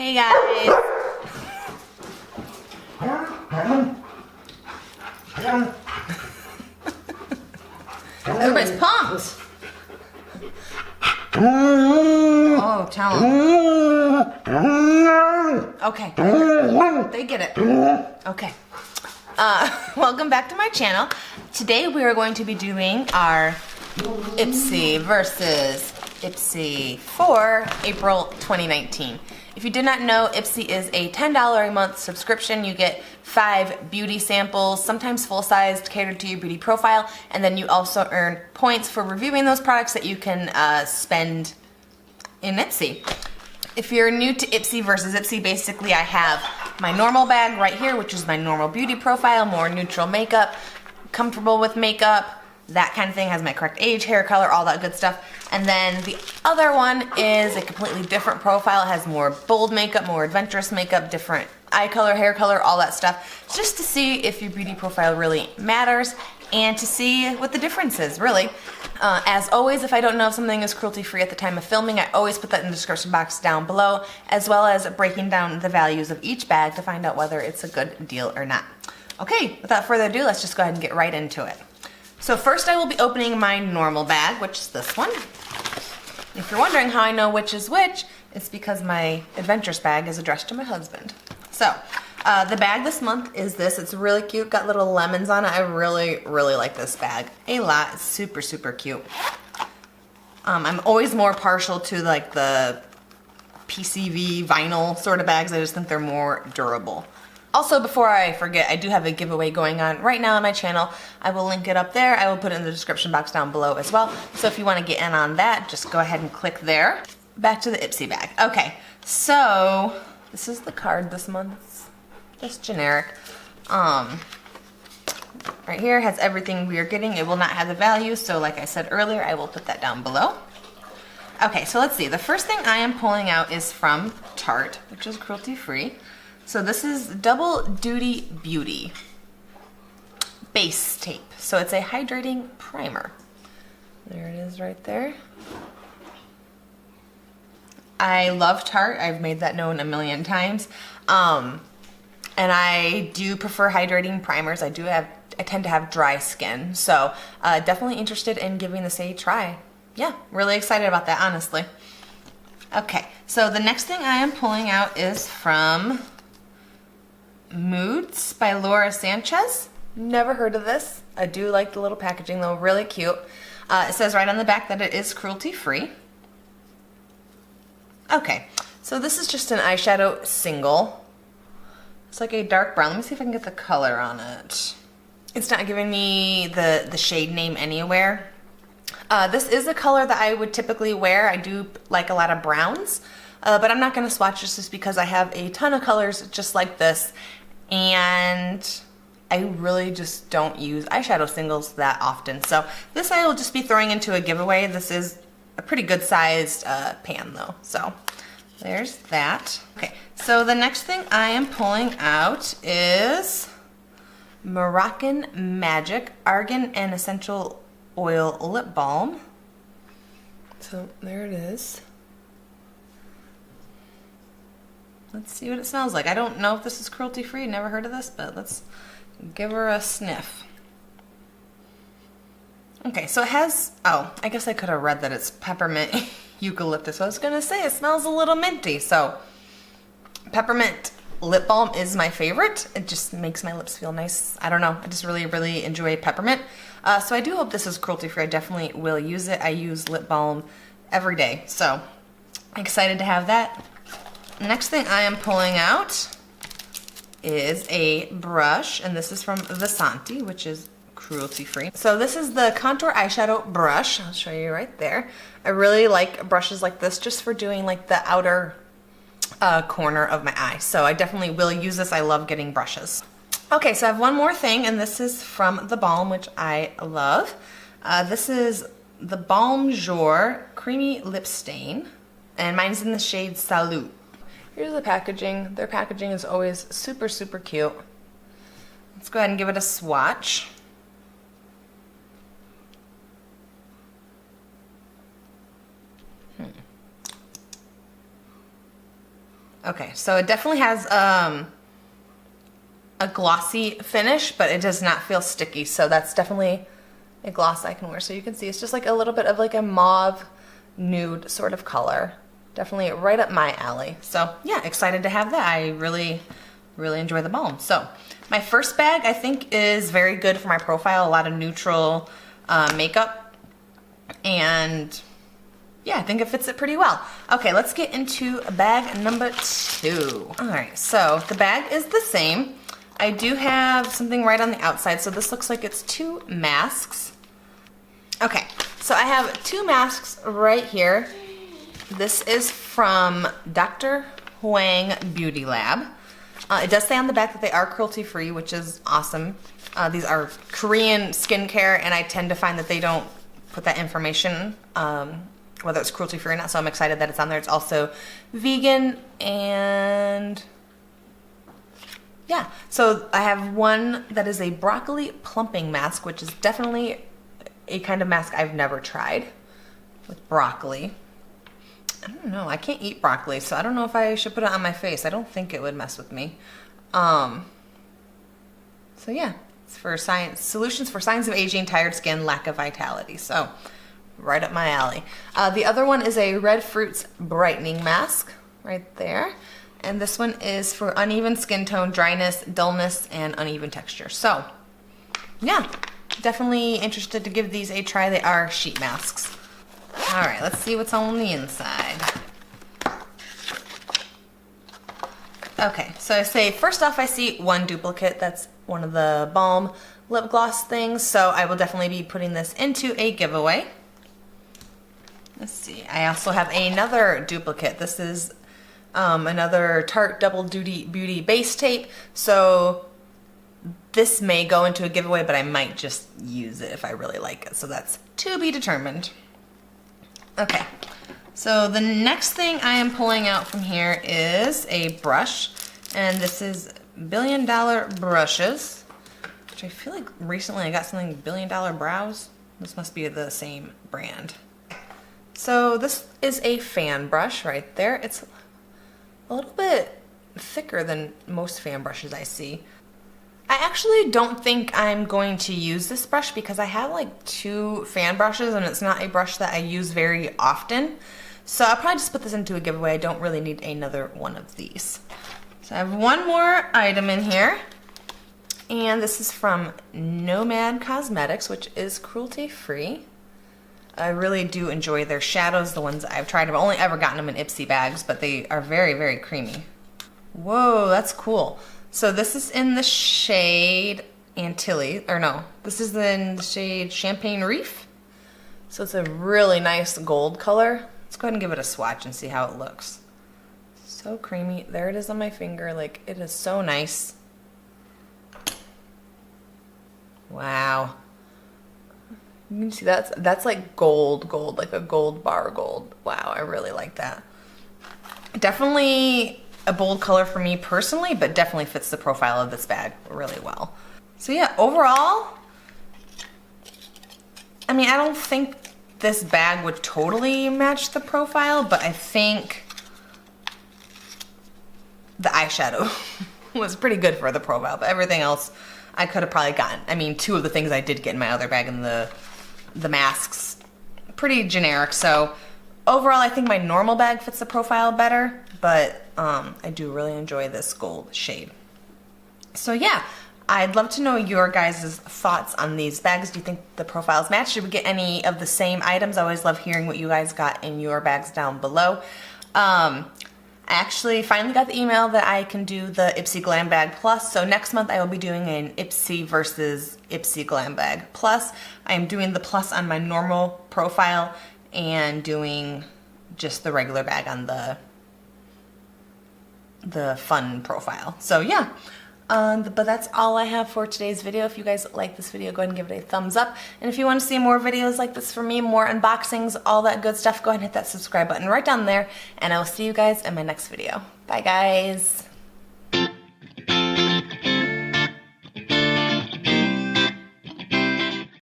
Hey guys. Everybody's pumped. Oh, tell them. Okay. They get it. Okay. Welcome back to my channel. Today we are going to be doing our Ipsy versus Ipsy for April 2019. If you did not know, Ipsy is a $10 a month subscription. You get 5 beauty samples, sometimes full-sized, catered to your beauty profile, and then you also earn points for reviewing those products that you can spend in Ipsy. If you're new to Ipsy versus Ipsy, basically I have my normal bag right here, which is my normal beauty profile, more neutral makeup, comfortable with makeup, that kind of thing, has my correct age, hair color, all that good stuff. And then the other one is a completely different profile. It has more bold makeup, more adventurous makeup, different eye color, hair color, all that stuff, just to see if your beauty profile really matters and to see what the difference is, really. As always, if I don't know if something is cruelty-free at the time of filming, I always put that in the description box down below, as well as breaking down the values of each bag to find out whether it's a good deal or not. Okay, without further ado, let's just go ahead and get right into it. So first I will be opening my normal bag, which is this one. If you're wondering how I know which is which, it's because my adventurous bag is addressed to my husband. So, the bag this month is this. It's really cute, got little lemons on it. I really like this bag a lot. It's super, super cute. I'm always more partial to like the PCV vinyl sort of bags. I just think they're more durable. Also, before I forget, I do have a giveaway going on right now on my channel. I will link it up there. I will put it in the description box down below as well. So if you want to get in on that, just go ahead and click there. Back to the Ipsy bag. Okay, so this is the card this month. Just generic. Right here has everything we are getting. It will not have the value, so like I said earlier, I will put that down below. Okay, so let's see. The first thing I am pulling out is from Tarte, which is cruelty-free. So this is Double Duty Beauty base tape. So it's a hydrating primer. There it is right there. I love Tarte. I've made that known a million times. And I do prefer hydrating primers. I tend to have dry skin. So definitely interested in giving this a try. Yeah, really excited about that, honestly. Okay, so the next thing I am pulling out is from Moods by Sanchez. Never heard of this. I do like the little packaging though, really cute. It says right on the back that it is cruelty free. Okay, so this is just an eyeshadow single. It's like a dark brown. Let me see if I can get the color on it. It's not giving me the shade name anywhere. This is a color that I would typically wear. I do like a lot of browns, but I'm not going to swatch this just because I have a ton of colors just like this. And I really just don't use eyeshadow singles that often. So this I will just be throwing into a giveaway. This is a pretty good sized pan though. So there's that. Okay, so the next thing I am pulling out is Moroccan Magic Argan and Essential Oil Lip Balm. So there it is. Let's see what it smells like. I don't know if this is cruelty-free. Never heard of this, but let's give her a sniff. Okay, so it has, oh, I guess I could have read that it's Peppermint Eucalyptus. I was going to say it smells a little minty. So Peppermint lip balm is my favorite. It just makes my lips feel nice. I don't know. I just really enjoy peppermint. So I do hope this is cruelty-free. I definitely will use it. I use lip balm every day. So excited to have that. Next thing I am pulling out is a brush, and this is from Vasanti, which is cruelty-free. So this is the contour eyeshadow brush. I'll show you right there. I really like brushes like this just for doing like the outer corner of my eye. So I definitely will use this. I love getting brushes. Okay, so I have one more thing, and this is from the Balm, which I love. This is the BalmJour Creamy Lip Stain, and mine's in the shade Salut. Here's the packaging. Their packaging is always super cute. Let's go ahead and give it a swatch. Okay, so it definitely has a glossy finish, but it does not feel sticky. So that's definitely a gloss I can wear. So you can see it's just like a little bit of like a mauve nude sort of color. Definitely right up my alley. So yeah, excited to have that. I really enjoy the balm. So my first bag I think is very good for my profile. A lot of neutral makeup, and yeah, I think it fits it pretty well. Okay, let's get into bag number 2. All right, so the bag is the same. I do have something right on the outside, so this looks like it's 2 masks. Okay, so I have 2 masks right here. This is from Dr. Huang Beauty Lab. It does say on the back that they are cruelty free, which is awesome. These are Korean skincare, and I tend to find that they don't put that information, whether it's cruelty free or not, so I'm excited that it's on there. It's also vegan, and yeah. So I have one that is a broccoli plumping mask, which is definitely a kind of mask I've never tried with broccoli. I don't know, I can't eat broccoli, so I don't know if I should put it on my face. I don't think it would mess with me. So yeah, it's for solutions for signs of aging, tired skin, lack of vitality. So right up my alley. The other one is a red fruits brightening mask right there. And this one is for uneven skin tone, dryness, dullness, and uneven texture. So yeah, definitely interested to give these a try. They are sheet masks. All right, let's see what's on the inside. Okay, so I say, first off, I see one duplicate. That's one of the Balm lip gloss things, so I will definitely be putting this into a giveaway. Let's see, I also have another duplicate. This is another Tarte Double Duty Beauty Base Tape, so this may go into a giveaway, but I might just use it if I really like it, so that's to be determined. Okay, so the next thing I am pulling out from here is a brush, and this is $1 Billion Brushes, which I feel like recently I got something $1 Billion Brows. This must be the same brand. So this is a fan brush right there. It's a little bit thicker than most fan brushes I see. I actually don't think I'm going to use this brush because I have like 2 fan brushes and it's not a brush that I use very often. So I'll probably just put this into a giveaway. I don't really need another one of these. So I have one more item in here, and this is from Nomad Cosmetics, which is cruelty free. I really do enjoy their shadows, the ones I've tried. I've only ever gotten them in Ipsy bags, but they are very creamy. Whoa, that's cool. So this is in the shade Antilles, or no, this is in the shade Champagne Reef. So it's a really nice gold color. Let's go ahead and give it a swatch and see how it looks. So creamy. There it is on my finger. Like, it is so nice. Wow. You can see that's like gold, like a gold bar gold. Wow, I really like that. Definitely a bold color for me personally, but definitely fits the profile of this bag really well. So yeah, overall, I mean, I don't think this bag would totally match the profile, but I think the eyeshadow was pretty good for the profile, but everything else I could have probably gotten. I mean, 2 of the things I did get in my other bag, and the masks, pretty generic. So overall, I think my normal bag fits the profile better, but I do really enjoy this gold shade. So yeah, I'd love to know your guys' thoughts on these bags. Do you think the profiles match? Should we get any of the same items? I always love hearing what you guys got in your bags down below. I actually finally got the email that I can do the Ipsy Glam Bag Plus. So next month I will be doing an Ipsy versus Ipsy Glam Bag Plus. I am doing the Plus on my normal profile and doing just the regular bag on the fun profile. So yeah, but that's all I have for today's video. If you guys like this video, go ahead and give it a thumbs up. And if you want to see more videos like this from me, more unboxings, all that good stuff, go ahead and hit that subscribe button right down there. And I will see you guys in my next video. Bye guys.